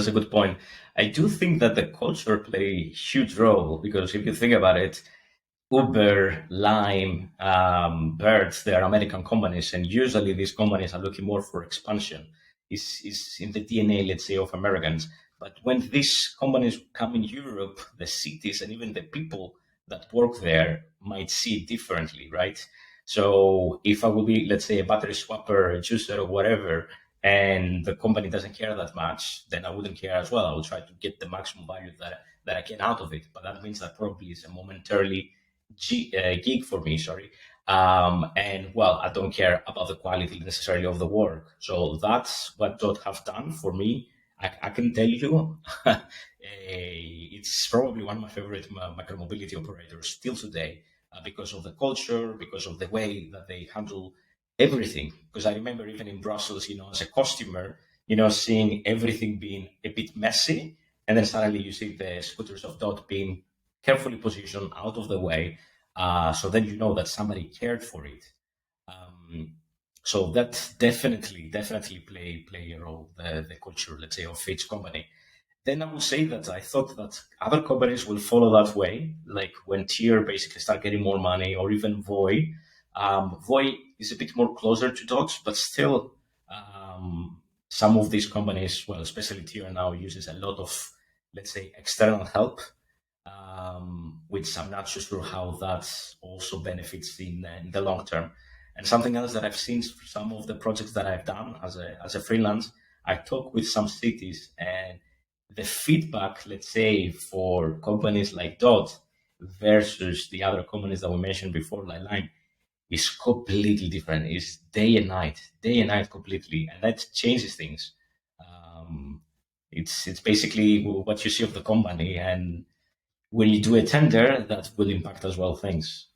That's a good point. I do think that the culture play a huge role because if you think about it, Uber, Lime, Birds, they are American companies, and usually these companies are looking more for expansion. Is in the DNA, let's say, of Americans. But when these companies come in Europe, the cities and even the people that work there might see it differently, right? So if I will be, let's say, a battery swapper, a juicer, or whatever, and the company doesn't care that much, then I wouldn't care as well. I will try to get the maximum value that I can out of it. But that means that probably is a momentarily gig for me, sorry. And well, I don't care about the quality necessarily of the work. So that's what Dot have done for me. I can tell you, it's probably one of my favorite micromobility operators still today because of the culture, because of the way that they handle everything. Because I remember even in Brussels, as a customer, seeing everything being a bit messy, and then suddenly you see the scooters of Dot being carefully positioned out of the way. So then you know that somebody cared for it. Um, so that definitely play a role, the culture, let's say, of each company. Then I will say that I thought that other companies will follow that way, like when Tier basically start getting more money, or even Voy. Voy is a bit more closer to dogs, but still, some of these companies, well, especially Tier now, uses a lot of, let's say, external help, which I'm not so sure how that also benefits in the long term. And something else that I've seen for some of the projects that I've done as a freelance, I talk with some cities, and the feedback, let's say, for companies like Dot versus the other companies that we mentioned before, like Lime, is completely different. It's day and night completely, and that changes things. Um, it's basically what you see of the company, and when you do a tender, that will impact as well things.